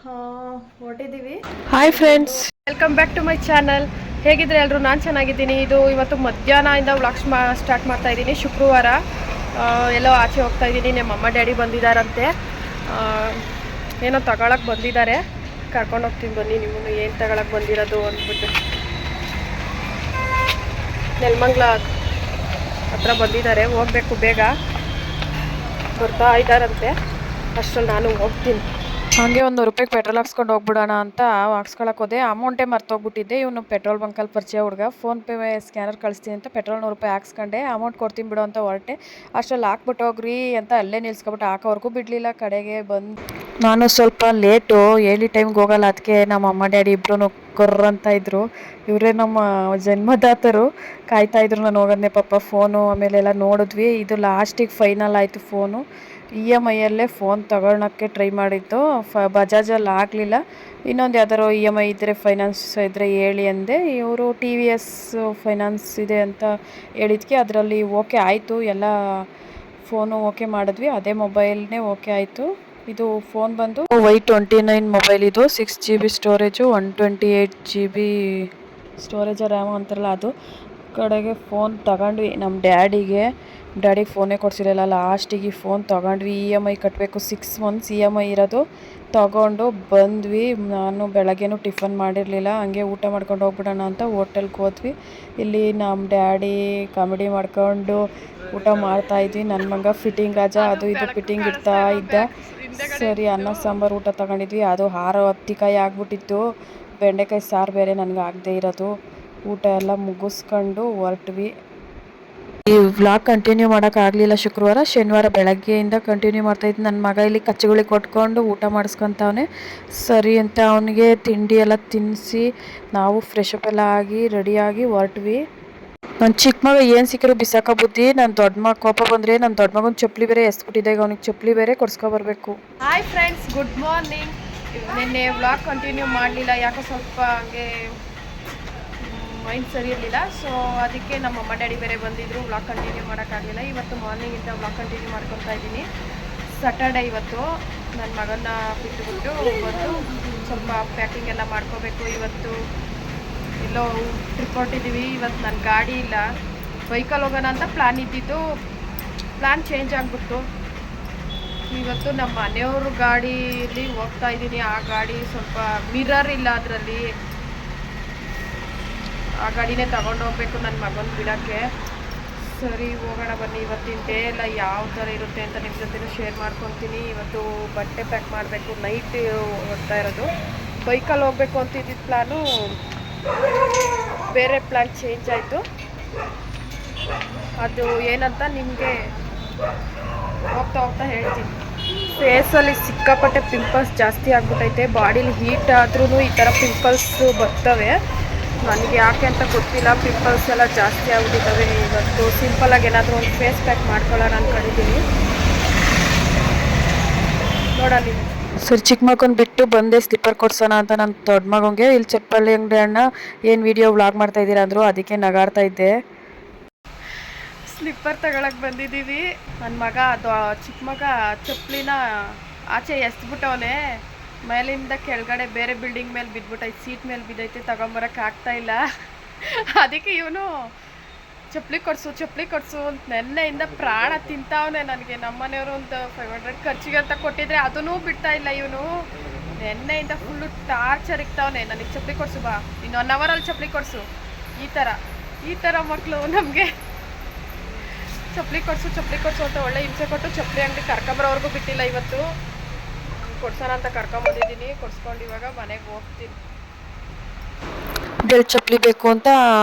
ಹೊರಟಿದ್ದೀವಿ. Hi friends, welcome back to my channel. ಹೇಗಿದ್ರೆ ಎಲ್ಲರೂ? ನಾನು ಚೆನ್ನಾಗಿದ್ದೀನಿ. ಇದು ಇವತ್ತು ಮಧ್ಯಾಹ್ನದಿಂದ ವ್ಲಾಗ್ಸ್ ಸ್ಟಾರ್ಟ್ ಮಾಡ್ತಾ ಇದ್ದೀನಿ. ಶುಕ್ರವಾರ ಎಲ್ಲೋ ಆಚೆ ಹೋಗ್ತಾ ಇದ್ದೀನಿ. ನಮ್ಮ ಅಮ್ಮ ಡ್ಯಾಡಿ ಬಂದಿದ್ದಾರಂತೆ, ಏನೋ ತಗೊಳಕ್ಕೆ ಬಂದಿದ್ದಾರೆ. ಕರ್ಕೊಂಡು ಹೋಗ್ತೀನಿ ಬನ್ನಿ ನಿಮ್ಮನ್ನು. ಏನು ತಗೊಳಕ್ಕೆ ಬಂದಿರೋದು ಅಂದ್ಬಿಟ್ಟು ನೆಲಮಂಗ್ಲ ಹತ್ರ ಬಂದಿದ್ದಾರೆ. ಹೋಗಬೇಕು, ಬೇಗ ಬರ್ತಾ ಇದ್ದಾರಂತೆ. ಅಷ್ಟರಲ್ಲಿ ನಾನು ಹೋಗ್ತೀನಿ. ಹಾಗೆ ಒಂದು ರೂಪಾಯಿಗೆ ಪೆಟ್ರೋಲ್ ಹಾಕ್ಸ್ಕೊಂಡು ಹೋಗ್ಬಿಡೋಣ ಅಂತ ಹಾಕ್ಸ್ಕೊಳಕ್ಕೆ ಹೋದೆ. ಅಮೌಂಟೇ ಮರ್ತೋಗ್ಬಿಟ್ಟಿದ್ದೆ. ಇವನು ಪೆಟ್ರೋಲ್ ಬಂಕಲ್ಲಿ ಪರಿಚಯ ಹುಡುಗ. ಫೋನ್ಪೇ ಸ್ಕ್ಯಾನರ್ ಕಳಿಸ್ತೀನಿ ಅಂತ ಪೆಟ್ರೋಲ್ 100 ರೂಪಾಯಿ ಹಾಕ್ಸ್ಕೊಂಡೆ. ಅಮೌಂಟ್ ಕೊಡ್ತೀನಿ ಬಿಡು ಅಂತ ಹೊರಟೆ. ಅಷ್ಟರಲ್ಲಿ ಹಾಕ್ಬಿಟ್ಟು ಹೋಗ್ರಿ ಅಂತ ಅಲ್ಲೇ ನಿಲ್ಸ್ಕೊಬಿಟ್ಟು ಹಾಕೋವರೆಗೂ ಬಿಡಲಿಲ್ಲ. ಕಡೆಗೆ ಬಂದು ನಾನು ಸ್ವಲ್ಪ ಲೇಟು, ಹೇಳಿ ಟೈಮ್ಗೆ ಹೋಗಲ್ಲ. ಅದಕ್ಕೆ ನಮ್ಮ ಅಮ್ಮ ಡ್ಯಾಡಿ ಇಬ್ಬರು ಕೊರ್ರ ಅಂತ ಇದ್ರು. ಇವರೇ ನಮ್ಮ ಜನ್ಮದಾತರು. ಕಾಯ್ತಾ ಇದ್ರು ನಾನು ಹೋಗೋದನ್ನೇ ಪಾಪ. ಫೋನು ಆಮೇಲೆ ಎಲ್ಲ ನೋಡಿದ್ವಿ. ಇದು ಲಾಸ್ಟಿಗೆ ಫೈನಲ್ ಆಯಿತು. ಫೋನು EMIಯಲ್ಲೇ ಫೋನ್ ತಗೊಳ್ಳೋಕ್ಕೆ ಟ್ರೈ ಮಾಡಿದ್ದು. ಬಜಾಜಲ್ಲಿ ಆಗಲಿಲ್ಲ. ಇನ್ನೊಂದು ಯಾವ್ದಾರು EMI ಇದ್ದರೆ, ಫೈನಾನ್ಸ್ ಇದ್ದರೆ ಹೇಳಿ ಅಂದೆ. ಇವರು TVS ಫೈನಾನ್ಸ್ ಇದೆ ಅಂತ ಹೇಳಿದ್ಕೆ ಅದರಲ್ಲಿ ಓಕೆ ಆಯಿತು. ಎಲ್ಲ ಫೋನು ಓಕೆ ಮಾಡಿದ್ವಿ. ಅದೇ ಮೊಬೈಲ್ನೇ ಓಕೆ ಆಯಿತು. ಇದು ಫೋನ್ ಬಂದು Y29 ಮೊಬೈಲ್. ಇದು 6GB storage, 128GB storage RAM ಅಂತಾರಲ್ಲ ಅದು. ಕಡೆಗೆ ಫೋನ್ ತಗೊಂಡ್ವಿ. ನಮ್ಮ ಡ್ಯಾಡಿಗೆ ಫೋನೇ ಕೊಡಿಸಿರಲಿಲ್ಲ. ಲಾಸ್ಟಿಗೆ ಫೋನ್ ತೊಗೊಂಡ್ವಿ. EMI ಕಟ್ಟಬೇಕು, 6 months EMI ಇರೋದು. ತೊಗೊಂಡು ಬಂದ್ವಿ. ನಾನು ಬೆಳಗ್ಗೆನೂ ಟಿಫನ್ ಮಾಡಿರಲಿಲ್ಲ. ಹಂಗೆ ಊಟ ಮಾಡ್ಕೊಂಡು ಹೋಗ್ಬಿಡೋಣ ಅಂತ ಹೋಟೆಲ್ಗೆ ಹೋದ್ವಿ. ಇಲ್ಲಿ ನಮ್ಮ ಡ್ಯಾಡಿ ಕಾಮಿಡಿ ಮಾಡ್ಕೊಂಡು ಊಟ ಮಾಡ್ತಾಯಿದ್ವಿ. ನನ್ನ ಮಗ ಫಿಟ್ಟಿಂಗ್ ರಾಜ ಅದು ಇದು ಫಿಟ್ಟಿಂಗ್ ಇಡ್ತಾ ಇದ್ದ. ಸರಿ, ಅನ್ನ ಸಾಂಬಾರು ಊಟ ತಗೊಂಡಿದ್ವಿ. ಅದು 6 ಕಾಯಿ ಆಗ್ಬಿಟ್ಟಿತ್ತು. ಬೆಂಡೆಕಾಯಿ ಸಾರು ಬೇರೆ ನನಗೆ ಆಗದೆ ಇರೋದು. ಊಟ ಎಲ್ಲ ಮುಗಿಸ್ಕೊಂಡು ಹೊರಟ್ವಿ. ಈ ವ್ಲಾಗ್ ಕಂಟಿನ್ಯೂ ಮಾಡೋಕ್ಕಾಗಲಿಲ್ಲ ಶುಕ್ರವಾರ. ಶನಿವಾರ ಬೆಳಗ್ಗೆಯಿಂದ ಕಂಟಿನ್ಯೂ ಮಾಡ್ತಾಯಿದ್ದು. ನನ್ನ ಮಗ ಇಲ್ಲಿ ಕಚ್ಚಗುಳಿ ಕೊಟ್ಕೊಂಡು ಊಟ ಮಾಡಿಸ್ಕೊತಾವನೆ. ಸರಿ ಅಂತ ಅವನಿಗೆ ತಿಂಡಿ ಎಲ್ಲ ತಿನ್ನಿಸಿ ನಾವು ಫ್ರೆಶ್ ಅಪ್ ಎಲ್ಲ ಆಗಿ ರೆಡಿಯಾಗಿ ಹೊರಟ್ವಿ. ನನ್ನ ಚಿಕ್ಕ ಮಗ ಏನು ಸಿಕ್ಕರೂ ಬಿಸಾಕೋ ಬುದ್ಧಿ. ನನ್ನ ದೊಡ್ಡ ಮಗ ಕೋಪ ಬಂದರೆ ನನ್ನ ದೊಡ್ಡ ಮಗನ ಚಪ್ಪಲಿ ಬೇರೆ ಎಸ್ಬಿಟ್ಟಿದ್ದೆ. ಈಗ ಅವನಿಗೆ ಚಪ್ಪಲಿ ಬೇರೆ ಕೊಡಿಸ್ಕೊಬರ್ಬೇಕು. Hi friends, good morning. ನಿನ್ನೆ ವ್ಲಾಗ್ ಕಂಟಿನ್ಯೂ ಮಾಡಲಿಲ್ಲ, ಯಾಕೋ ಸ್ವಲ್ಪ ಹಂಗೆ ಮೈಂಡ್ ಸರಿ ಇರಲಿಲ್ಲ. ಸೊ ಅದಕ್ಕೆ ನಮ್ಮ ಅಮ್ಮ ಡ್ಯಾಡಿ ಬೇರೆ ಬಂದಿದ್ದರು. ವ್ಲಾಗ್ ಕಂಟಿನ್ಯೂ ಮಾಡೋಕ್ಕಾಗಲಿಲ್ಲ. ಇವತ್ತು ಮಾರ್ನಿಂಗಿಂದ ವ್ಲಾಗ್ ಕಂಟಿನ್ಯೂ ಮಾಡ್ಕೊತಾ ಇದ್ದೀನಿ. ಸ್ಯಾಟರ್ಡೇ ಇವತ್ತು. ನನ್ನ ಮಗನ್ನ ಬಿಟ್ಟುಬಿಟ್ಟು ಬಂದು ಸ್ವಲ್ಪ ಪ್ಯಾಕಿಂಗ್ ಎಲ್ಲ ಮಾಡ್ಕೋಬೇಕು. ಇವತ್ತು ಎಲ್ಲೋ ಟ್ರಿಪ್ ಹೊರಟಿದ್ದೀವಿ. ಇವತ್ತು ನನ್ನ ಗಾಡಿ ಇಲ್ಲ, ಬೈಕಲ್ಲಿ ಹೋಗೋಣ ಅಂತ ಪ್ಲ್ಯಾನ್ ಇದ್ದಿದ್ದು. ಪ್ಲ್ಯಾನ್ ಚೇಂಜ್ ಆಗಿಬಿಟ್ಟು ಇವತ್ತು ನಮ್ಮ ಮನೆಯವ್ರ ಗಾಡೀಲಿ ಹೋಗ್ತಾ ಇದ್ದೀನಿ. ಆ ಗಾಡಿ ಸ್ವಲ್ಪ ಮಿರರ್ ಇಲ್ಲ ಅದರಲ್ಲಿ. ಆ ಗಾಡಿನೇ ತಗೊಂಡು ಹೋಗ್ಬೇಕು ನನ್ನ ಮಗನ ಬಿಡೋಕ್ಕೆ. ಸರಿ, ಹೋಗೋಣ ಬನ್ನಿ. ಇವತ್ತಿನ ಡೇ ಎಲ್ಲ ಯಾವ ಥರ ಇರುತ್ತೆ ಅಂತ ನಿಮ್ಮ ಜೊತೆ ಶೇರ್ ಮಾಡ್ಕೊತೀನಿ. ಇವತ್ತು ಬಟ್ಟೆ ಪ್ಯಾಕ್ ಮಾಡಬೇಕು. ನೈಟ್ ಹೋಗ್ತಾ ಇರೋದು. ಬೈಕಲ್ಲಿ ಹೋಗ್ಬೇಕು ಅಂತ ಇದ್ದಿದ್ದು ಪ್ಲ್ಯಾನು ಬೇರೆ ಪ್ಲ್ಯಾನ್ ಚೇಂಜ್ ಆಯಿತು. ಅದು ಏನಂತ ನಿಮಗೆ ಹೋಗ್ತಾ ಹೋಗ್ತಾ ಹೇಳ್ತೀನಿ. ಫೇಸಲ್ಲಿ ಸಿಕ್ಕಾಪಟ್ಟೆ ಪಿಂಪಲ್ಸ್ ಜಾಸ್ತಿ ಆಗ್ಬಿಟ್ಟೈತೆ. ಬಾಡಿಲಿ ಹೀಟ್ ಆದ್ರೂ ಈ ಥರ ಪಿಂಪಲ್ಸು ಬರ್ತವೆ. ನನಗೆ ಯಾಕೆ ಅಂತ ಗೊತ್ತಿಲ್ಲ, ಪಿಂಪಲ್ಸ್ ಎಲ್ಲ ಜಾಸ್ತಿ ಆಗ್ಬಿಟ್ಟಿದ್ದಾವೆ. ಇವತ್ತು ಸಿಂಪಲಾಗಿ ಏನಾದರೂ ಒಂದು ಫೇಸ್ ಪ್ಯಾಕ್ ಮಾಡ್ಕೊಳ್ಳೋಣ ಅಂದ್ಕೊಂಡಿದ್ದೀನಿ. ನೋಡೋಣ. ಸರಿ, ಚಿಕ್ಕ ಮಗನ ಬಿಟ್ಟು ಬಂದೆ ಸ್ಲಿಪ್ಪರ್ ಕೊಡ್ಸೋಣ ಅಂತ ನನ್ನ ದೊಡ್ಡ ಮಗನಿಗೆ. ಇಲ್ಲಿ ಚಪ್ಪಲಿ ಅಂಗಡಿ ಅಣ್ಣ ಏನು ವಿಡಿಯೋ ವ್ಲಾಗ್ ಮಾಡ್ತಾ ಇದ್ದೀರಾ ಅಂದರು. ಅದಕ್ಕೆ ನಗಾಡ್ತಾ ಇದ್ದೆ. ಸ್ಲಿಪ್ಪರ್ ತಗೊಳಕ್ಕೆ ಬಂದಿದ್ದೀವಿ. ನನ್ನ ಮಗ ಚಿಕ್ಕ ಮಗ ಚಪ್ಪಲಿನ ಆಚೆ ಎಸ್ಬಿಟ್ಟವನೆ. ಮೇಲಿಂದ ಕೆಳಗಡೆ ಬೇರೆ ಬಿಲ್ಡಿಂಗ್ ಮೇಲೆ ಬಿದ್ಬಿಟ್ಟೈತೆ, ಸೀಟ್ ಮೇಲೆ ಬಿದ್ದೈತೆ. ತಗೊಂಬರಕ್ಕೆ ಆಗ್ತಾ ಇಲ್ಲ. ಅದಕ್ಕೆ ಇವನು ಚಪ್ಪಲಿ ಕೊಡಿಸು ಅಂತ ನೆನ್ನೆಯಿಂದ ಪ್ರಾಣ ತಿಂತಾವನೆ. ನನಗೆ ನಮ್ಮನೆಯವರು ಒಂದು 500 ಖರ್ಚಿಗೆ ಅಂತ ಕೊಟ್ಟಿದ್ರೆ ಅದನ್ನೂ ಬಿಡ್ತಾ ಇಲ್ಲ ಇವನು. ನೆನ್ನೆಯಿಂದ ಫುಲ್ಲು ಟಾರ್ಚರ್ ಇಕ್ತಾವನೆ. ನನಗೆ ಚಪ್ಪಲಿ ಕೊಡಿಸು ಬಾ, ಇನ್ನು 1 ಅವರಲ್ಲಿ ಚಪ್ಪಲಿ ಕೊಡಿಸು. ಈ ಥರ ಮಕ್ಕಳು ನಮಗೆ. ಚಪ್ಪಲಿ ಕೊಡಿಸು ಅಂತ ಒಳ್ಳೆ ಹಿಂಸೆ ಕೊಟ್ಟು ಚಪ್ಪಲಿ ಅಂಗಡಿ ಕರ್ಕೊಂಬರೋವರೆಗೂ ಬಿಟ್ಟಿಲ್ಲ. ಇವತ್ತು ಕೊಡ್ಸೋಣ ಅಂತ ಕರ್ಕೊಂಬಂದಿದ್ದೀನಿ. ಕೊಡ್ಸ್ಕೊಂಡು ಇವಾಗ ಮನೆಗೆ ಹೋಗ್ತೀನಿ. ಬೆಲ್ ಚಪ್ಪಲಿ ಬೇಕು ಅಂತ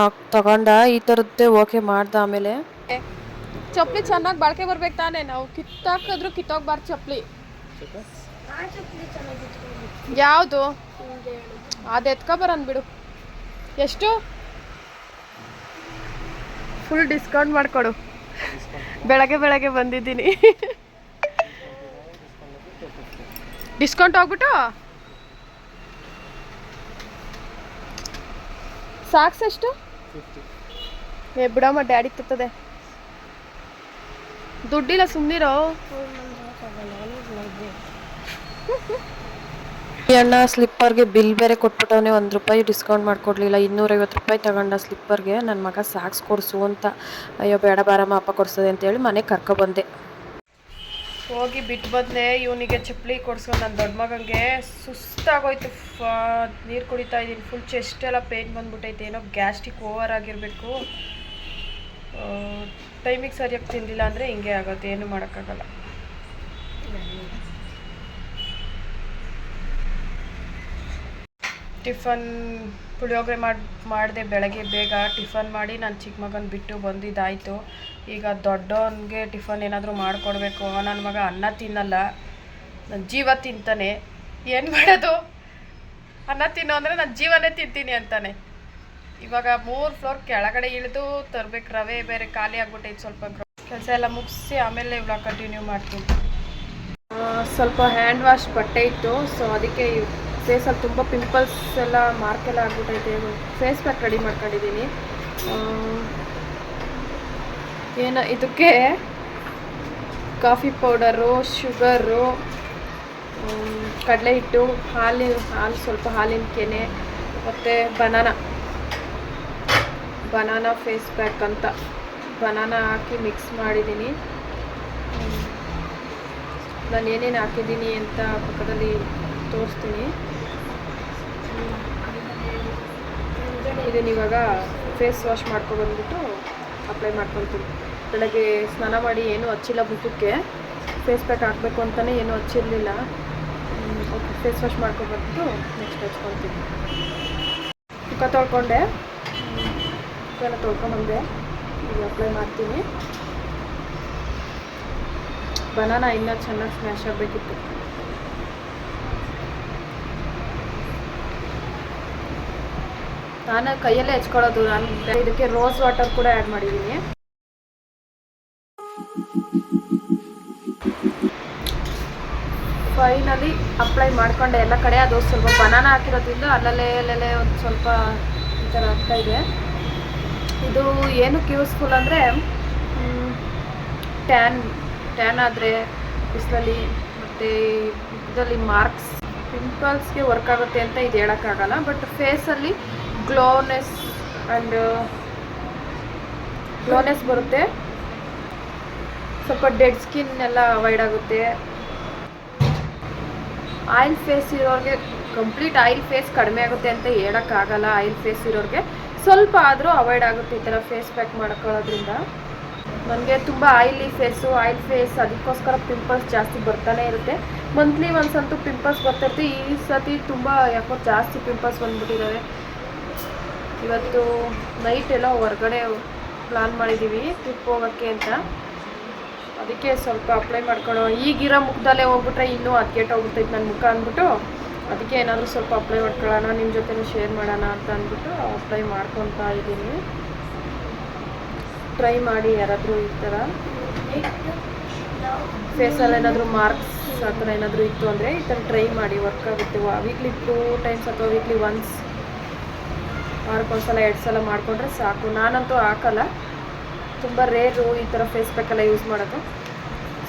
ತಗೊಂಡ. ಈ ಥರದ್ದೇ ಓಕೆ ಮಾಡ್ದ. ಆಮೇಲೆ ಚಪ್ಪಲಿ ಚೆನ್ನಾಗಿ ಬಾಳಿಕೆ ಬರ್ಬೇಕು ತಾನೇ. ನಾವು ಕಿತ್ತಾಕಿದ್ರು ಕಿತ್ತೋಗ್ಬಾರ್ದು ಚಪ್ಪಲಿ. ಯಾವುದು ಅದು ಎತ್ಕೊಬರನ್ ಬಿಡು. ಎಷ್ಟು? ಫುಲ್ ಡಿಸ್ಕೌಂಟ್ ಮಾಡಿಕೊಡು. ಬೆಳಗ್ಗೆ ಬಂದಿದ್ದೀನಿ. ಡಿಸ್ಕೌಂಟ್ ಹೋಗ್ಬಿಟ್ಟು ಸಾಕ್ಸ್ ಎಷ್ಟು? ಬಿಡಮ್ಮ, ಡ್ಯಾಡಿ ತತ್ತದೆ. ದುಡ್ಡಿಲ್ಲ, ಸುಮ್ಮನಿರೋ. ಈ ಅಣ್ಣ ಸ್ಲಿಪ್ಪರ್ಗೆ ಬಿಲ್ ಬೇರೆ ಕೊಟ್ಬಿಟ್ಟವನೇ, ₹1 ಡಿಸ್ಕೌಂಟ್ ಮಾಡಿಕೊಡ್ಲಿಲ್ಲ. ₹250 ತಗೊಂಡ ಸ್ಲಿಪ್ಪರ್ಗೆ. ನನ್ನ ಮಗ ಸಾಕ್ಸ್ ಕೊಡಿಸು ಅಂತ. ಅಯ್ಯೋ ಬೇಡ ಬಾರಮ್ಮ ಅಪ್ಪ ಕೊಡಿಸೋದೆ ಅಂತೇಳಿ ಮನೆಗೆ ಕರ್ಕೊಬಂದೆ. ಹೋಗಿ ಬಿಟ್ಟು ಬಂದೆ. ಇವನಿಗೆ ಚಪ್ಪಲಿ ಕೊಡ್ಸ್ಕೊಂಡು ನನ್ನ ದೊಡ್ಡ ಮಗನಿಗೆ ಸುಸ್ತಾಗೋಯ್ತು. ನೀರು ಕುಡಿತಾ ಇದ್ದೀನಿ. ಫುಲ್ ಚೆಸ್ಟ್ ಎಲ್ಲ ಪೇಯ್ನ್ ಬಂದ್ಬಿಟ್ಟೈತೆ. ಏನೋ ಗ್ಯಾಸ್ಟ್ರಿಕ್ ಓವರ್ ಆಗಿರಬೇಕು. ಟೈಮಿಗೆ ಸರಿಯಾಗಿ ತಿಂದಿಲ್ಲ ಅಂದರೆ ಹಿಂಗೆ ಆಗುತ್ತೆ, ಏನು ಮಾಡೋಕ್ಕಾಗಲ್ಲ. ಟಿಫನ್ ಪುಳಿಯೋಗರೆ ಮಾಡಿದೆ ಬೆಳಗ್ಗೆ ಬೇಗ. ಟಿಫನ್ ಮಾಡಿ ನಾನು ಚಿಕ್ಕ ಮಗನ ಬಿಟ್ಟು ಬಂದಿದ್ದಾಯಿತು. ಈಗ ದೊಡ್ಡವನಿಗೆ ಟಿಫನ್ ಏನಾದರೂ ಮಾಡಿಕೊಡ್ಬೇಕು. ನನ್ನ ಮಗ ಅನ್ನ ತಿನ್ನಲ್ಲ, ನನ್ನ ಜೀವ ತಿಂತಾನೆ. ಏನು ಮಾಡೋದು? ಅನ್ನ ತಿನ್ನೋ ಅಂದರೆ ನನ್ನ ಜೀವನೇ ತಿಂತೀನಿ ಅಂತಾನೆ. ಇವಾಗ 3 ಫ್ಲೋರ್ ಕೆಳಗಡೆ ಇಳಿದು ತರಬೇಕು. ರವೆ ಬೇರೆ ಖಾಲಿ ಆಗ್ಬಿಟ್ಟೈತೆ. ಸ್ವಲ್ಪ ಕೆಲಸ ಎಲ್ಲ ಮುಗಿಸಿ ಆಮೇಲೆ ವ್ಲಾಗ್ ಕಂಟಿನ್ಯೂ ಮಾಡ್ತೀನಿ. ಸ್ವಲ್ಪ ಹ್ಯಾಂಡ್ ವಾಶ್ ಬಟ್ಟೆ ಇತ್ತು, ಸೊ ಅದಕ್ಕೆ ಫೇಸಲ್ಲಿ ತುಂಬ ಪಿಂಪಲ್ಸ್ ಎಲ್ಲ ಮಾರ್ಕೆಲ್ಲ ಆಗ್ಬಿಟ್ಟೈತೆ. ಫೇಸ್ ಪ್ಯಾಕ್ ರೆಡಿ ಮಾಡ್ಕೊಂಡಿದ್ದೀನಿ. ಏನು ಇದಕ್ಕೆ ಕಾಫಿ ಪೌಡರು, ಶುಗರು, ಕಡಲೆ ಹಿಟ್ಟು, ಹಾಲು ಸ್ವಲ್ಪ ಹಾಲಿನ ಕೆನೆ ಮತ್ತು ಬನಾನಾ ಫೇಸ್ ಪ್ಯಾಕ್ ಅಂತ ಬನಾನಾ ಹಾಕಿ ಮಿಕ್ಸ್ ಮಾಡಿದ್ದೀನಿ. ನಾನು ಏನೇನು ಹಾಕಿದ್ದೀನಿ ಅಂತ ಪಕ್ಕದಲ್ಲಿ ತೋರಿಸ್ತೀನಿ. ಇದನ್ನ ಇವಾಗ ಫೇಸ್ ವಾಶ್ ಮಾಡ್ಕೊಬಂದ್ಬಿಟ್ಟು ಅಪ್ಲೈ ಮಾಡ್ಕೊತೀನಿ. ಬೆಳಗ್ಗೆ ಸ್ನಾನ ಮಾಡಿ ಏನೂ ಹಚ್ಚಿಲ್ಲ ಮುಖಕ್ಕೆ. ಫೇಸ್ ಪ್ಯಾಕ್ ಹಾಕಬೇಕು ಅಂತಲೇ ಏನೂ ಹಚ್ಚಿರಲಿಲ್ಲ. ಓಕೆ, ಫೇಸ್ ವಾಶ್ ಮಾಡ್ಕೊಬಂದ್ಬಿಟ್ಟು ನೆಕ್ಸ್ಟ್ ಹಚ್ಕೊತೀನಿ. ಮುಖ ತೊಳ್ಕೊಂಡೆ, ಮುಖ ಎಲ್ಲ ತೊಳ್ಕೊಂಬಂದೆ. ಈಗ ಅಪ್ಲೈ ಮಾಡ್ತೀನಿ. ಬನಾನಾ ಇನ್ನೂ ಚೆನ್ನಾಗಿ ಸ್ಮ್ಯಾಶ್ ಆಗಬೇಕಿತ್ತು. ನಾನು ಕೈಯಲ್ಲೇ ಹೆಚ್ಕೊಳ್ಳೋದು. ನಾನು ಇದಕ್ಕೆ ರೋಸ್ ವಾಟರ್ ಕೂಡ ಆ್ಯಡ್ ಮಾಡಿದ್ದೀನಿ. ಫೈನಲಿ ಅಪ್ಲೈ ಮಾಡ್ಕೊಂಡೆ ಎಲ್ಲ ಕಡೆ. ಅದು ಸ್ವಲ್ಪ ಬನಾನಾ ಹಾಕಿರೋದ್ರಿಂದ ಅಲ್ಲಲ್ಲೇ ಒಂದು ಸ್ವಲ್ಪ ಈ ಥರ ಆಗ್ತಾಯಿದೆ. ಇದು ಏನಕ್ಕೆ ಯೂಸ್ಫುಲ್ ಅಂದರೆ ಟ್ಯಾನ್ ಆದರೆ ಬಿಸಿಲಲ್ಲಿ ಮತ್ತು ಇದರಲ್ಲಿ ಮಾರ್ಕ್ಸ್ ಪಿಂಪಲ್ಸ್ಗೆ ವರ್ಕ್ ಆಗುತ್ತೆ ಅಂತ ಇದು ಹೇಳೋಕ್ಕಾಗಲ್ಲ. ಬಟ್ ಫೇಸಲ್ಲಿ ಗ್ಲೋನೆಸ್ ಬರುತ್ತೆ. ಸ್ವಲ್ಪ ಡೆಡ್ ಸ್ಕಿನ್ ಎಲ್ಲ ಅವಾಯ್ಡ್ ಆಗುತ್ತೆ. ಆಯಿಲ್ ಫೇಸ್ ಇರೋರಿಗೆ ಕಂಪ್ಲೀಟ್ ಆಯಿಲ್ ಫೇಸ್ ಕಡಿಮೆ ಆಗುತ್ತೆ ಅಂತ ಹೇಳೋಕ್ಕಾಗಲ್ಲ. ಆಯಿಲ್ ಫೇಸ್ ಇರೋರಿಗೆ ಸ್ವಲ್ಪ ಆದರೂ ಅವಾಯ್ಡ್ ಆಗುತ್ತೆ ಈ ಥರ ಫೇಸ್ ಪ್ಯಾಕ್ ಮಾಡ್ಕೊಳ್ಳೋದ್ರಿಂದ. ನನಗೆ ತುಂಬ ಆಯಿಲ್ ಫೇಸ್, ಅದಕ್ಕೋಸ್ಕರ ಪಿಂಪಲ್ಸ್ ಜಾಸ್ತಿ ಬರ್ತಾನೆ ಇರುತ್ತೆ. ಮಂತ್ಲಿ ಒನ್ಸ್ ಅಂತೂ ಪಿಂಪಲ್ಸ್ ಬರ್ತಿರ್ತೀವಿ. ಈ ಸತಿ ತುಂಬ ಯಾಕೋ ಜಾಸ್ತಿ ಪಿಂಪಲ್ಸ್ ಬಂದ್ಬಿಟ್ಟಿದ್ದಾವೆ. ಇವತ್ತು ನೈಟ್ ಎಲ್ಲ ಹೊರಗಡೆ ಪ್ಲಾನ್ ಮಾಡಿದ್ದೀವಿ ಟ್ರಿಪ್ ಹೋಗೋಕ್ಕೆ ಅಂತ. ಅದಕ್ಕೆ ಸ್ವಲ್ಪ ಅಪ್ಲೈ ಮಾಡ್ಕೊಳ್ಳೋ. ಈಗಿರೋ ಮುಖದಲ್ಲೇ ಹೋಗ್ಬಿಟ್ರೆ ಇನ್ನೂ ಹೋಗ್ಬಿಟ್ಟೈತೆ ನನ್ನ ಮುಖ ಅಂದ್ಬಿಟ್ಟು ಅದಕ್ಕೆ ಏನಾದರೂ ಸ್ವಲ್ಪ ಅಪ್ಲೈ ಮಾಡ್ಕೊಳ್ಳೋಣ, ನಿಮ್ಮ ಜೊತೆನೂ ಶೇರ್ ಮಾಡೋಣ ಅಂತ ಅಂದ್ಬಿಟ್ಟು ಅಪ್ಲೈ ಮಾಡ್ಕೊತಾ ಇದ್ದೀನಿ. ಟ್ರೈ ಮಾಡಿ ಯಾರಾದರೂ ಈ ಥರ ಫೇಸಲ್ಲಿ ಏನಾದರೂ ಮಾರ್ಕ್ಸ್ ಆ ಥರ ಏನಾದರೂ ಇತ್ತು ಅಂದರೆ ಈ ಥರ ಟ್ರೈ ಮಾಡಿ, ವರ್ಕ್ ಆಗುತ್ತೆ. ವೀಕ್ಲಿ 2 ಟೈಮ್ಸ್ ಅಥವಾ ವೀಕ್ಲಿ ಒನ್ಸ್, ವಾರಕ್ಕೊಂದ್ಸಲ 2 ಸಲ ಮಾಡಿಕೊಂಡ್ರೆ ಸಾಕು. ನಾನಂತೂ ಹಾಕಲ್ಲ, ತುಂಬ ರೇರು ಈ ಥರ ಫೇಸ್ ಪ್ಯಾಕೆಲ್ಲ ಯೂಸ್ ಮಾಡೋದು.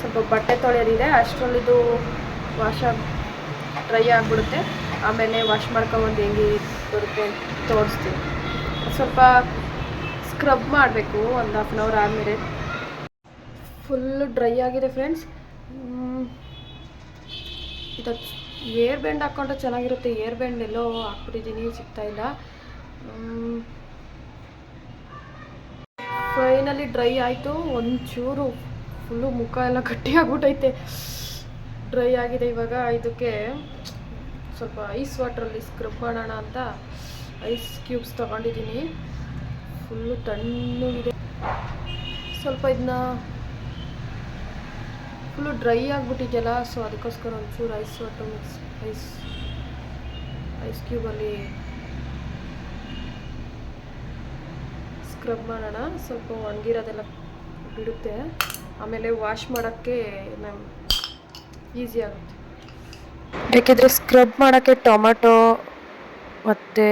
ಸ್ವಲ್ಪ ಬಟ್ಟೆ ತೊಳೆಯೋದಿದೆ, ಅಷ್ಟರಲ್ಲಿದು ಡ್ರೈ ಆಗಿಬಿಡುತ್ತೆ. ಆಮೇಲೆ ವಾಶ್ ಮಾಡ್ಕೊಬಂದು ಹೆಂಗೆ ಬರುತ್ತೆ ತೋರಿಸ್ತೀನಿ. ಸ್ವಲ್ಪ ಸ್ಕ್ರಬ್ ಮಾಡಬೇಕು ಒಂದು 1/2 ಅವರ್ ಆದಮೇಲೆ. ಫುಲ್ಲು ಡ್ರೈ ಆಗಿದೆ ಫ್ರೆಂಡ್ಸ್. ಇದು ಏರ್ ಬ್ಯಾಂಡ್ ಹಾಕ್ಕೊಂಡ್ರೆ ಚೆನ್ನಾಗಿರುತ್ತೆ. ಏರ್ ಬ್ಯಾಂಡ್ ಎಲ್ಲೋ ಹಾಕ್ಬಿಟ್ಟಿದ್ದೀನಿ, ಸಿಗ್ತಾಯಿಲ್ಲ. ಫೈನಲಿ ಡ್ರೈ ಆಯಿತು. ಒಂಚೂರು ಫುಲ್ಲು ಮುಖ ಎಲ್ಲ ಗಟ್ಟಿಯಾಗ್ಬಿಟ್ಟೈತೆ, ಡ್ರೈ ಆಗಿದೆ. ಇವಾಗ ಇದಕ್ಕೆ ಸ್ವಲ್ಪ ಐಸ್ ವಾಟ್ರಲ್ಲಿ ಸ್ಕ್ರಬ್ ಮಾಡೋಣ ಅಂತ ಐಸ್ ಕ್ಯೂಬ್ಸ್ ತೊಗೊಂಡಿದ್ದೀನಿ. ಫುಲ್ಲು ತಣ್ಣಗಿದೆ. ಸ್ವಲ್ಪ ಇದನ್ನ ಫುಲ್ಲು ಡ್ರೈ ಆಗಿಬಿಟ್ಟಿದೆಯಲ್ಲ, ಸೊ ಅದಕ್ಕೋಸ್ಕರ ಒಂಚೂರು ಐಸ್ ವಾಟರ್ ಐಸ್ ಕ್ಯೂಬಲ್ಲಿ ಸ್ಕ್ರಬ್ ಮಾಡೋಣ. ಸ್ವಲ್ಪ ಒಣಗಿರೋದೆಲ್ಲ ಬಿಡುತ್ತೆ. ಆಮೇಲೆ ವಾಶ್ ಮಾಡೋಕ್ಕೆ ಈಸಿ ಆಗುತ್ತೆ. ಬೇಕಿದ್ರೆ ಸ್ಕ್ರಬ್ ಮಾಡೋಕ್ಕೆ ಟೊಮೆಟೊ ಮತ್ತು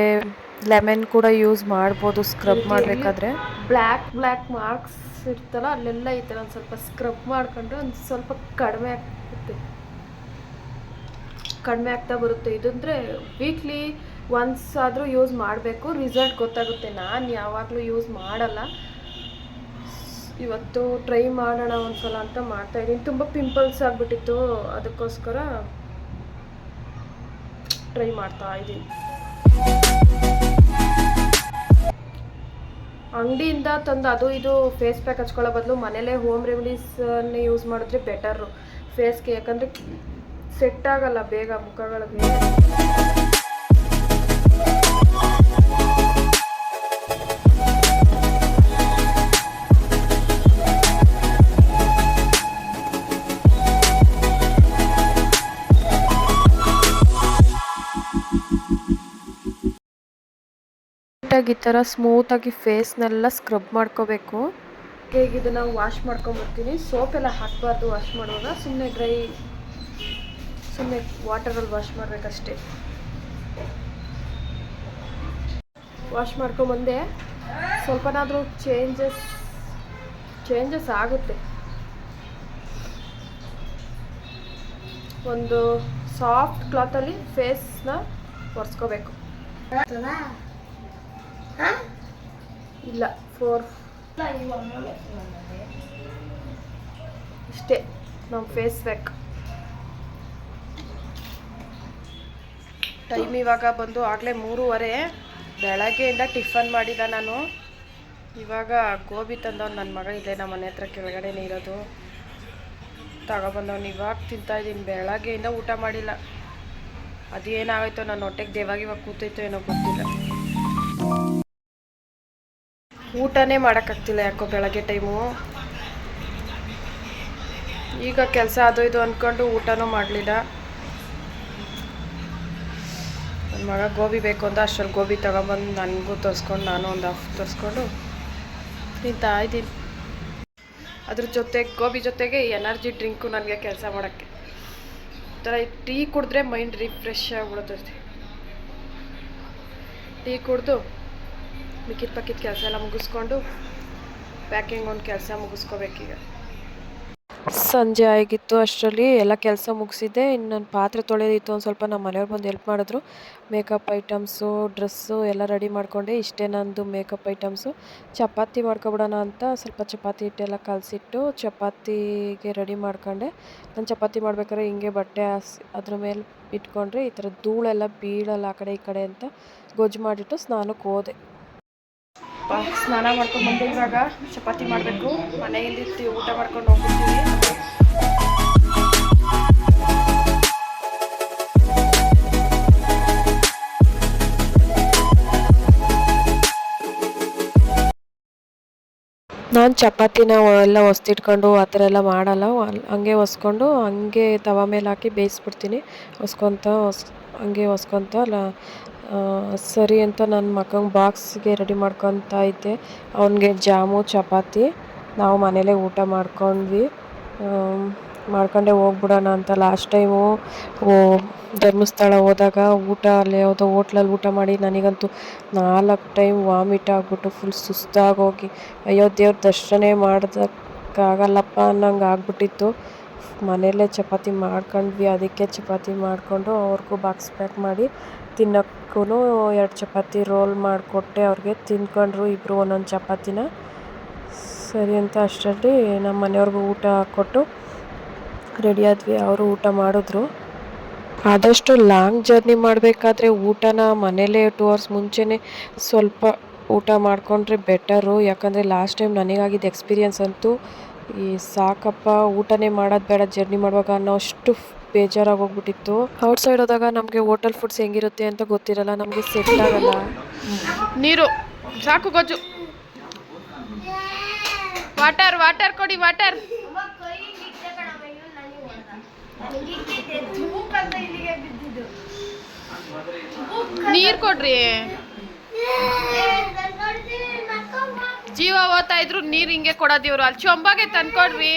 ಲೆಮನ್ ಕೂಡ ಯೂಸ್ ಮಾಡ್ಬೋದು ಸ್ಕ್ರಬ್ ಮಾಡಬೇಕಾದ್ರೆ. ಬ್ಲ್ಯಾಕ್ ಮಾರ್ಕ್ಸ್ ಇರ್ತಲ್ಲ, ಅಲ್ಲೆಲ್ಲ ಈ ಥರ ಒಂದು ಸ್ವಲ್ಪ ಸ್ಕ್ರಬ್ ಮಾಡ್ಕೊಂಡ್ರೆ ಒಂದು ಸ್ವಲ್ಪ ಕಡಿಮೆ ಆಗುತ್ತೆ. ಕಡಿಮೆ ಆಗ್ತಾ ಬರುತ್ತೆ. ಇದಂದರೆ ವೀಕ್ಲಿ ಒನ್ಸ್ ಆದರೂ ಯೂಸ್ ಮಾಡಬೇಕು, ರಿಸಲ್ಟ್ ಗೊತ್ತಾಗುತ್ತೆ. ನಾನು ಯಾವಾಗಲೂ ಯೂಸ್ ಮಾಡಲ್ಲ, ಇವತ್ತು ಟ್ರೈ ಮಾಡೋಣ ಒಂದ್ಸಲ ಅಂತ ಮಾಡ್ತಾಯಿದ್ದೀನಿ. ತುಂಬ ಪಿಂಪಲ್ಸ್ ಆಗಿಬಿಟ್ಟಿತ್ತು, ಅದಕ್ಕೋಸ್ಕರ ಟ್ರೈ ಮಾಡ್ತಾ ಇದ್ದೀನಿ. ಅಂಗಡಿಯಿಂದ ತಂದು ಅದು ಇದು ಫೇಸ್ ಪ್ಯಾಕ್ ಹಚ್ಕೊಳ್ಳೋ ಬದಲು ಮನೇಲೇ ಹೋಮ್ ರೆಮಿಡೀಸನ್ನೇ ಯೂಸ್ ಮಾಡಿದ್ರೆ ಬೆಟರು ಫೇಸ್ಗೆ, ಯಾಕಂದರೆ ಸೆಟ್ ಆಗಲ್ಲ ಬೇಗ ಮುಖಗಳಿಗೆ. ಈ ಥರ ಸ್ಮೂತಾಗಿ ಫೇಸ್ನೆಲ್ಲ ಸ್ಕ್ರಬ್ ಮಾಡ್ಕೋಬೇಕು. ಹೇಗೆ ಇದನ್ನು ವಾಶ್ ಮಾಡ್ಕೊಂಬರ್ತೀನಿ. ಸೋಪೆಲ್ಲ ಹಾಕಬಾರ್ದು ವಾಶ್ ಮಾಡುವಾಗ, ಸುಮ್ಮನೆ ವಾಟರಲ್ಲಿ ವಾಶ್ ಮಾಡಬೇಕಷ್ಟೇ. ವಾಶ್ ಮಾಡ್ಕೊಂಬಂದೆ, ಸ್ವಲ್ಪನಾದರೂ ಚೇಂಜಸ್ ಆಗುತ್ತೆ. ಒಂದು ಸಾಫ್ಟ್ ಕ್ಲಾತಲ್ಲಿ ಫೇಸ್ನ ಒರೆಸ್ಕೋಬೇಕು. ಇಲ್ಲ 4 ಇಷ್ಟೇ ನಮ್ಮ ಫೇಸ್ ಪ್ಯಾಕ್. ಟೈಮ್ ಇವಾಗ ಬಂದು ಆಗಲೇ 3:15. ಬೆಳಗ್ಗೆಯಿಂದ ಟಿಫನ್ ಮಾಡಿಲ್ಲ ನಾನು. ಇವಾಗ ಗೋಬಿ ತಂದವ್ನು ನನ್ನ ಮಗ, ಇಲ್ಲೇ ನಮ್ಮ ಮನೆ ಹತ್ರ ಕೆಳಗಡೆನೇ ಇರೋದು, ತಗೊಬಂದವ್ನು. ಇವಾಗ ತಿಂತಾಯಿದ್ದೀನಿ. ಬೆಳಗ್ಗೆಯಿಂದ ಊಟ ಮಾಡಿಲ್ಲ. ಅದೇನಾಗೋಯ್ತೋ ನನ್ನ ಹೊಟ್ಟೆಗೆ ದೇವಾಗಿ ಇವಾಗ ಕೂತೈತೋ ಏನೋ ಗೊತ್ತಿಲ್ಲ. ಊಟನೇ ಮಾಡೋಕ್ಕಾಗ್ತಿಲ್ಲ ಯಾಕೋ ಬೆಳಗ್ಗೆ ಟೈಮು. ಈಗ ಕೆಲಸ ಅದು ಇದು ಅಂದ್ಕೊಂಡು ಊಟನೂ ಮಾಡಲಿಲ್ಲ. ನನ್ನ ಮಗ ಗೋಬಿ ಬೇಕು ಅಂತ ಅಷ್ಟರಲ್ಲಿ ಗೋಬಿ ತಗೊಬಂದು ನನಗೂ ತರಿಸ್ಕೊಂಡು ನಾನು ಒಂದು ಹಾಫ್ ತರಿಸ್ಕೊಂಡು ತಿಂತಾ ಇದ್ದೀನಿ. ಅದ್ರ ಜೊತೆಗೆ ಗೋಬಿ ಜೊತೆಗೆ ಎನರ್ಜಿ ಡ್ರಿಂಕು ನನಗೆ ಕೆಲಸ ಮಾಡೋಕ್ಕೆ. ಈ ಥರ ಟೀ ಕುಡಿದ್ರೆ ಮೈಂಡ್ ರಿಫ್ರೆಶ್ ಆಗಿಬಿಡುತ್ತೆ. ಟೀ ಕುಡಿದು ಮಿಕ್ಕಿದ ಕೆಲಸ ಎಲ್ಲ ಮುಗಿಸ್ಕೊಂಡು ಪ್ಯಾಕಿಂಗ್ ಒಂದು ಕೆಲಸ ಮುಗಿಸ್ಕೋಬೇಕೀಗ. ಸಂಜೆ ಆಗಿತ್ತು, ಅಷ್ಟರಲ್ಲಿ ಎಲ್ಲ ಕೆಲಸ ಮುಗಿಸಿದ್ದೆ. ಇನ್ನು ನನ್ನ ಪಾತ್ರೆ ತೊಳೆದಿತ್ತು, ಒಂದು ಸ್ವಲ್ಪ ನಮ್ಮ ಮನೆಯವ್ರು ಬಂದು ಹೆಲ್ಪ್ ಮಾಡಿದ್ರು. ಮೇಕಪ್ ಐಟಮ್ಸು, ಡ್ರೆಸ್ಸು ಎಲ್ಲ ರೆಡಿ ಮಾಡಿಕೊಂಡೆ. ಇಷ್ಟೇ ನಂದು ಮೇಕಪ್ ಐಟಮ್ಸು. ಚಪಾತಿ ಮಾಡ್ಕೊಬಿಡೋಣ ಅಂತ ಸ್ವಲ್ಪ ಚಪಾತಿ ಹಿಟ್ಟೆಲ್ಲ ಕಲಸಿಟ್ಟು ಚಪಾತಿಗೆ ರೆಡಿ ಮಾಡ್ಕೊಂಡೆ. ನಾನು ಚಪಾತಿ ಮಾಡ್ಬೇಕಾದ್ರೆ ಹಿಂಗೆ ಬಟ್ಟೆ ಅದ್ರ ಮೇಲೆ ಇಟ್ಕೊಂಡ್ರೆ ಈ ಥರ ಧೂಳೆಲ್ಲ ಬೀಳಲ್ಲ ಆ ಕಡೆ ಈ ಕಡೆ ಅಂತ ಗೊಜ್ಜು ಮಾಡಿಟ್ಟು ಸ್ನಾನಕ್ಕೆ ಹೋದೆ. ಸ್ನಾನ ಮಾಡ್ಕೊಂಡ್ಬಂದು ಇವಾಗ ಚಪಾತಿ ಮಾಡಬೇಕು. ಮನೆಯಲ್ಲಿ ಊಟ ಮಾಡ್ಕೊಂಡು ಹೋಗ್ಬಿಡ್ತೀವಿ. ನಾನು ಚಪಾತಿನ ಎಲ್ಲ ಹೊಸ್ತಿಟ್ಕೊಂಡು ಆ ಥರ ಎಲ್ಲ ಮಾಡಲ್ಲ. ಹಂಗೆ ಹೊಸ್ಕೊಂಡು ಹಂಗೆ ತವ ಮೇಲೆ ಹಾಕಿ ಬೇಯಿಸ್ಬಿಡ್ತೀನಿ. ಹಂಗೆ ಹೊಸ್ಕೊತ ಸರಿ ಅಂತ ನನ್ನ ಮಕ್ಕಂಗೆ ಬಾಕ್ಸ್ಗೆ ರೆಡಿ ಮಾಡ್ಕೊತಾ ಇದ್ದೆ. ಅವನಿಗೆ ಜಾಮು ಚಪಾತಿ ನಾವು ಮನೇಲೇ ಊಟ ಮಾಡ್ಕೊಂಡೇ ಹೋಗ್ಬಿಡೋಣ ಅಂತ. ಲಾಸ್ಟ್ ಟೈಮು ಧರ್ಮಸ್ಥಳ ಹೋದಾಗ ಅಲ್ಲಿ ಯಾವುದೋ ಹೋಟ್ಲಲ್ಲಿ ಊಟ ಮಾಡಿ ನನಗಂತೂ 4 ಟೈಮ್ ವಾಮಿಟ್ ಆಗಿಬಿಟ್ಟು ಫುಲ್ ಸುಸ್ತಾಗೋಗಿ ಅಯ್ಯೋ ದೇವ್ರ ದರ್ಶನ ಮಾಡೋದಕ್ಕಾಗಲ್ಲಪ್ಪ ಅನ್ನಂಗೆ ಆಗ್ಬಿಟ್ಟಿತ್ತು. ಮನೆಯಲ್ಲೇ ಚಪಾತಿ ಮಾಡ್ಕೊಂಡ್ವಿ. ಅದಕ್ಕೆ ಚಪಾತಿ ಮಾಡಿಕೊಂಡು ಅವ್ರಿಗೂ ಬಾಕ್ಸ್ ಪ್ಯಾಕ್ ಮಾಡಿ ತಿನ್ನೋಕ್ಕೂ 2 ಚಪಾತಿ ರೋಲ್ ಮಾಡಿಕೊಟ್ಟೆ. ಅವ್ರಿಗೆ ತಿನ್ಕೊಂಡ್ರು ಇಬ್ಬರು ಒಂದೊಂದು ಚಪಾತಿನ. ಸರಿ ಅಂತ ಅಷ್ಟರಲ್ಲಿ ನಮ್ಮ ಮನೆಯವ್ರಿಗೂ ಊಟ ಕೊಟ್ಟು ರೆಡಿ ಆದ್ವಿ. ಅವರು ಊಟ ಮಾಡಿದ್ರು. ಆದಷ್ಟು ಲಾಂಗ್ ಜರ್ನಿ ಮಾಡಬೇಕಾದ್ರೆ ಊಟನ ಮನೇಲೇ 2 hours ಮುಂಚೆನೇ ಸ್ವಲ್ಪ ಊಟ ಮಾಡಿಕೊಂಡ್ರೆ ಬೆಟರು. ಯಾಕಂದರೆ ಲಾಸ್ಟ್ ಟೈಮ್ ನನಗಾಗಿದ್ದ ಎಕ್ಸ್ಪೀರಿಯನ್ಸ್ ಅಂತೂ ಸಾಕಪ್ಪ ಊಟನೇ ಮಾಡೋದು ಬೇಡ ಜರ್ನಿ ಮಾಡುವಾಗ ಅನ್ನೋ ಅಷ್ಟು ಬೇಜಾರಾಗಿ ಹೋಗ್ಬಿಟ್ಟಿತ್ತು. ಔಟ್ಸೈಡ್ ಹೋದಾಗ ನಮಗೆ ಹೋಟೆಲ್ ಫುಡ್ಸ್ ಹೆಂಗಿರುತ್ತೆ ಅಂತ ಗೊತ್ತಿರಲ್ಲ, ನಮಗೆ ಸೆಟ್ ಆಗಲ್ಲ. ನೀರು ಸಾಕು ಗೊಜ್ಜು. ವಾಟರ್ ಕೊಡಿ, ವಾಟರ್. ನೀರು ಕೊಡ್ರಿ. ಜೀವ ಓದ್ತಾ ಇದ್ರು ನೀರು ಹಿಂಗೆ ಕೊಡೋದು ಇವ್ರು. ಅಲ್ಲಿ ಚೊಂಬಾಗೆ ತಂದ್ಕೊಡ್ರಿ.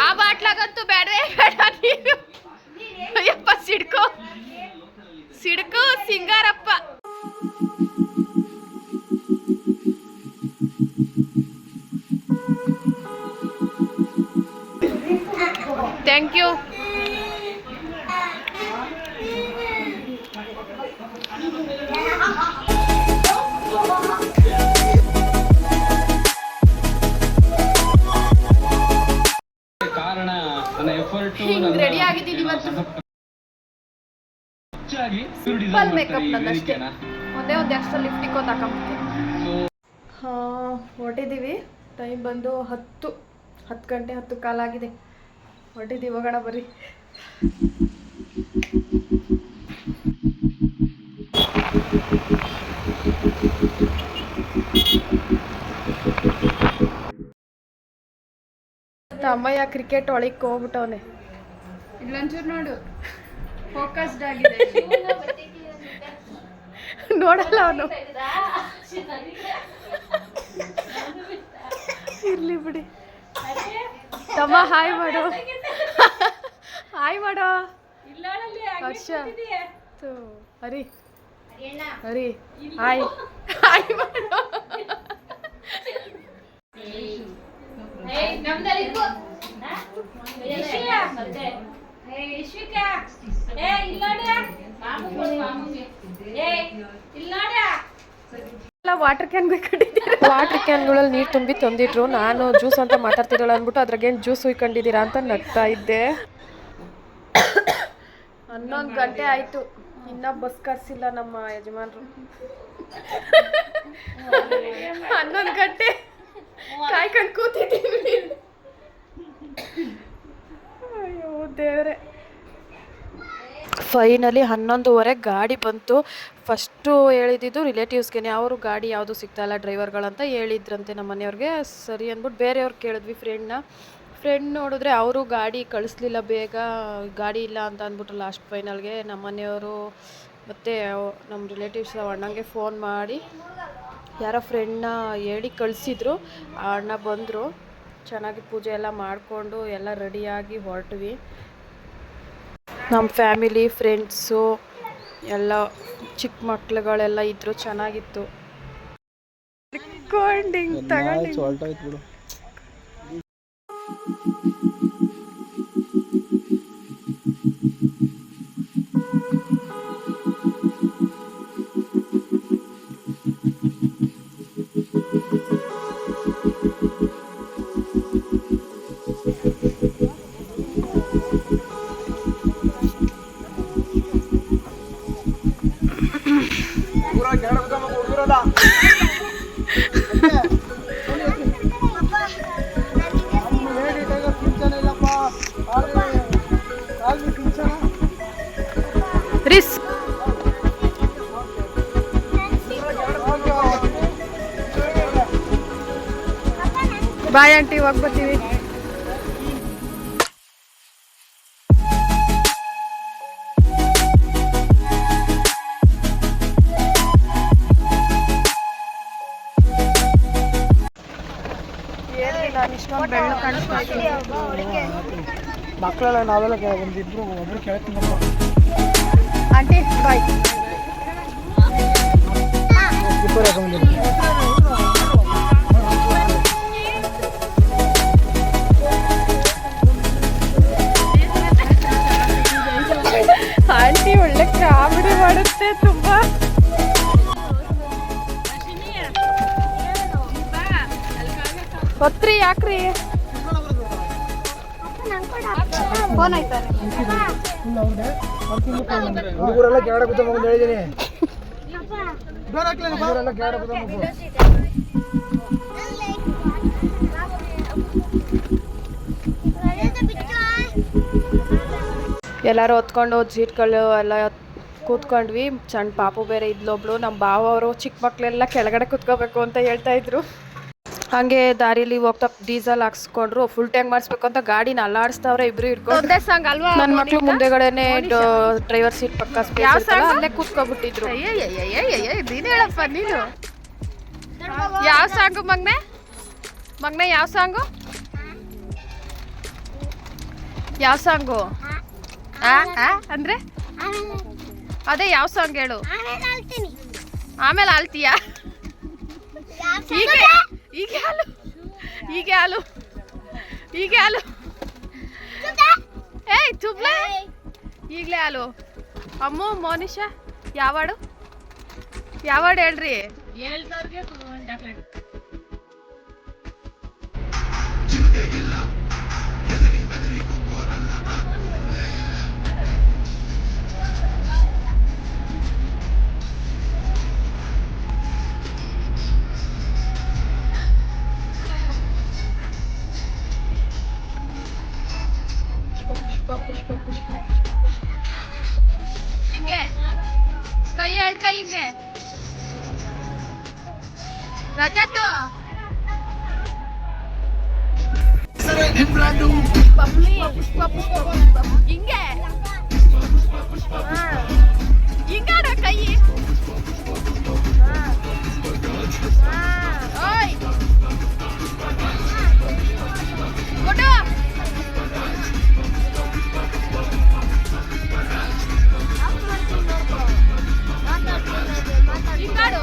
ಆ ಬಾಟ್ಲಾಗಂತೂ ಬೇಡವೇ ಬೇಡ ನೀರು. ಅಯ್ಯಪ್ಪ ಸಿಡ್ಕು ಸಿಂಗಾರಪ್ಪ. Thank you. ಸಿಂಪಲ್ ಮೇಕಪ್ ನಂದಷ್ಟೇ. ಒಂದೇ ಒಂದು ಎಕ್ಸ್ಟ್ರಾ ಲಿಫ್ಟಿಗೆ ಒಂದು ಹಾಕೊಂಬಿಟ್ಟೆ. ಹಾಂ, ಹೊರಟಿದ್ದೀವಿ. ಟೈಮ್ ಬಂದು 10 ಗಂಟೆ 10 ಕಾಲಾಗಿದೆ. ಹೊರಟಿದ್ದೀವಿ, ಹೋಗೋಣ ಬರ್ರಿ. ಅಮ್ಮಯ್ಯ ಕ್ರಿಕೆಟ್ ಒಳಕ್ಕೆ ಹೋಗ್ಬಿಟ್ಟವನೆ. ಇಲ್ಲೊಂಚೂರು ನೋಡು, ಫೋಕಸ್ಡ್ ಆಗಿದೆ. ನೋಡಲ್ಲ ಅವನು. ಇರ್ಲಿ ಬಿಡಿ. ತಮ್ಮ ಹಾಯ್ ಮಾಡು, ಹಾಯ್ ಮಾಡೋ. ಹರ್ಷ ಹರಿ ಹರಿ ಹಾಯ್ ಹಾಯ್ ಮಾಡೋ. ವಾಟರ್ ಕ್ಯಾನ್ಗಳಲ್ಲಿ ನೀರು ತುಂಬಿ ತಂದಿಟ್ರು. ನಾನು ಜ್ಯೂಸ್ ಅಂತ ಮಾತಾಡ್ತಿರಲ್ಲ ಅಂದ್ಬಿಟ್ಟು ಅದ್ರಾಗೇನು ಜ್ಯೂಸ್ ಹುಯ್ಕೊಂಡಿದ್ದೀರಾ ಅಂತ ನಗ್ತಾ ಇದ್ದೆ. 11 ಗಂಟೆ ಆಯಿತು, ಇನ್ನೂ ಬಸ್ ಕರ್ಸಿಲ್ಲ ನಮ್ಮ ಯಜಮಾನ್ರು. 11 ಗಂಟೆ ಕಾಯ್ಕೊಂಡು ಕೂತಿದ್ದೀವಿ. ಅಯ್ಯೋ ದೇವ್ರೆ. ಫೈನಲಿ 11:15 ಗಾಡಿ ಬಂತು. ಫಸ್ಟು ಹೇಳಿದ್ದು ರಿಲೇಟಿವ್ಸ್ಗೆ, ಅವರು ಗಾಡಿ ಯಾವುದು ಸಿಗ್ತಾಯಿಲ್ಲ ಡ್ರೈವರ್ಗಳಂತ ಹೇಳಿದ್ರಂತೆ ನಮ್ಮ ಮನೆಯವ್ರಿಗೆ. ಸರಿ ಅಂದ್ಬಿಟ್ಟು ಬೇರೆಯವ್ರು ಕೇಳಿದ್ವಿ, ಫ್ರೆಂಡ್ ನೋಡಿದ್ರೆ ಅವರು ಗಾಡಿ ಕಳಿಸ್ಲಿಲ್ಲ, ಬೇಗ ಗಾಡಿ ಇಲ್ಲ ಅಂತ ಅಂದ್ಬಿಟ್ಟು ಲಾಸ್ಟ್ ಫೈನಲ್ಗೆ ನಮ್ಮ ಮನೆಯವರು ಮತ್ತು ನಮ್ಮ ರಿಲೇಟಿವ್ಸ್ ಅಣ್ಣಂಗೆ ಫೋನ್ ಮಾಡಿ ಯಾರೋ ಫ್ರೆಂಡ್ನ ಹೇಳಿ ಕಳಿಸಿದ್ರು. ಆ ಅಣ್ಣ ಬಂದರು, ಚೆನ್ನಾಗಿ ಪೂಜೆ ಎಲ್ಲ ಮಾಡಿಕೊಂಡು ಎಲ್ಲ ರೆಡಿಯಾಗಿ ಹೊರಟ್ವಿ. ನಮ್ಮ ಫ್ಯಾಮಿಲಿ ಫ್ರೆಂಡ್ಸು ಎಲ್ಲ ಚಿಕ್ಕ ಮಕ್ಳುಗಳೆಲ್ಲ ಇದ್ದರು, ಚೆನ್ನಾಗಿತ್ತು. ರೆಕಾರ್ಡಿಂಗ್ ತಗೊಂಡು ರಿಸ್ಕ್. ಬಾಯ್ ಆಂಟಿ, ಹೋಗಿ ಬರ್ತೀವಿ. ನಾನು ಇಷ್ಟೊಂದು ಬೆಳ್ಳು ಕಾಣಿಸ್ತಾ ಇದ್ದೀನಿ. ಮಕ್ಕಳೆಲ್ಲ ನಾವೆಲ್ಲ ಒಂದಿಬ್ರು ಒಬ್ರು ಕೇಳ್ತೀನಿ ಆಂಟಿ ಬಾಯ್. ಆಂಟಿ ಒಳ್ಳೆ ಕಾಮಿಡಿ ಮಾಡುತ್ತೆ ತುಂಬಾ. ಗೊತ್ತ್ರಿ ಯಾಕ್ರಿ ಫೋನ್ ಆಯ್ತಾರೆ. ಹುಡುಗರೆಲ್ಲ ಕೆಳಗಡೆ ಕೂತ್ಕೊಂಡು ಹೇಳಿದ್ದೀನಿ. ಎಲ್ಲರೂ ಹೊತ್ಕೊಂಡು ಸೀಟ್ಗಳು ಎಲ್ಲ ಕೂತ್ಕೊಂಡ್ವಿ. ಸಣ್ಣ ಪಾಪು ಬೇರೆ ಇದ್ಲೊಬ್ಳು. ನಮ್ಮ ಭಾವ ಅವರು ಚಿಕ್ಕ ಮಕ್ಕಳೆಲ್ಲ ಕೆಳಗಡೆ ಕೂತ್ಕೋಬೇಕು ಅಂತ ಹೇಳ್ತಾ ಇದ್ರು. ಹಾಗೆ ದಾರಿಲಿ ಹೋಗ್ತಾ ಡೀಸೆಲ್ ಹಾಕ್ಸ್ಕೊಂಡ್ರು. ಫುಲ್ ಟ್ಯಾಂಕ್ ಮಾಡಿಸ್ಬೇಕು ಅಂತ ಗಾಡಿನ ಅಲ್ಲಾಡಿಸ್ತವ್ರೆ ಇಬ್ರು ಹಿಡ್ಕೊಂಡು. ನನ್ನ ಮಕ್ಳು ಮುಂದೆಗಡೆನೆ ಡ್ರೈವರ್ ಸೀಟ್ ಪಕ್ಕ ಅಲ್ಲೇ ಕೂತ್ಕೊಬಿಟ್ಟಿದ್ರು. ನೀನು ಹೇಳಪ್ಪ ನೀನು. ಯಾವ ಸಾಂಗು ಮಗ್ನೆ ಯಾವ ಸಾಂಗು ಅಂದ್ರೆ ಅದೇ ಯಾವ ಸಾಂಗ್ ಹೇಳು. ಆಮೇಲೆ ಆಳ್ತೀಯಾ? ಹೀಗೆ ಹಾಲು ಏಯ್ ತುಬ್ಲೆ ಈಗಲೇ ಹಾಲು. ಅಮ್ಮು ಮೋನಿಶಾ ಯಾವಾಡು ಹೇಳ್ರಿ. ಕೈ ಎರಡು ಕೈ ಹಿಂಗೆ ರಜತ್ತು ಪಪ್ಪಿ ಹಿಂಗೆ ಹಿಂಗಾಡ ಕೈ ಓಯ್ ಕೊಡು ಹಿಂಗಾಡು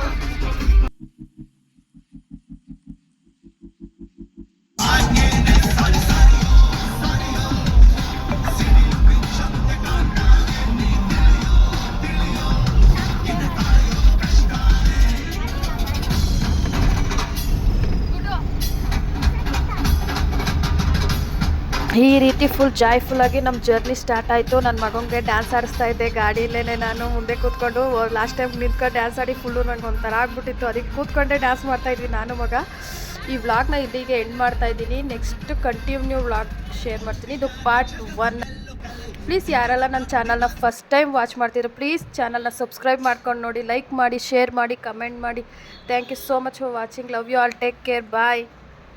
ಈ ರೀತಿ ಫುಲ್ ಜಾಯ್ಫುಲ್ಲಾಗಿ ನಮ್ಮ ಜರ್ನಿ ಸ್ಟಾರ್ಟ್ ಆಯಿತು. ನನ್ನ ಮಗನಿಗೆ ಡ್ಯಾನ್ಸ್ ಆಡಿಸ್ತಾ ಇದ್ದೆ ಗಾಡಿಯಲ್ಲೇ. ನಾನು ಮುಂದೆ ಕೂತ್ಕೊಂಡು ಲಾಸ್ಟ್ ಟೈಮ್ ನಿಂತ್ಕೊಂಡು ಡ್ಯಾನ್ಸ್ ಆಡಿ ಫುಲ್ಲು ನಂಗೆ ಒಂಥರ ಆಗ್ಬಿಟ್ಟಿತ್ತು. ಅದಕ್ಕೆ ಕೂತ್ಕೊಂಡೆ ಡ್ಯಾನ್ಸ್ ಮಾಡ್ತಾಯಿದ್ವಿ ನಾನು ಮಗ. ಈ ವ್ಲಾಗ್ನ ಇಲ್ಲಿಗೆ ಎಂಡ್ ಮಾಡ್ತಾಯಿದ್ದೀನಿ. ನೆಕ್ಸ್ಟ್ ಕಂಟಿನ್ಯೂ ವ್ಲಾಗ್ ಶೇರ್ ಮಾಡ್ತೀನಿ. ಇದು ಪಾರ್ಟ್ 1. ಪ್ಲೀಸ್ ಯಾರೆಲ್ಲ ನನ್ನ ಚಾನಲ್ನ ಫಸ್ಟ್ ಟೈಮ್ ವಾಚ್ ಮಾಡ್ತಿದ್ರು ಪ್ಲೀಸ್ ಚಾನಲ್ನ ಸಬ್ಸ್ಕ್ರೈಬ್ ಮಾಡ್ಕೊಂಡು ನೋಡಿ, ಲೈಕ್ ಮಾಡಿ, ಶೇರ್ ಮಾಡಿ, ಕಮೆಂಟ್ ಮಾಡಿ. Thank you so much for watching. Love you all. Take care. Bye.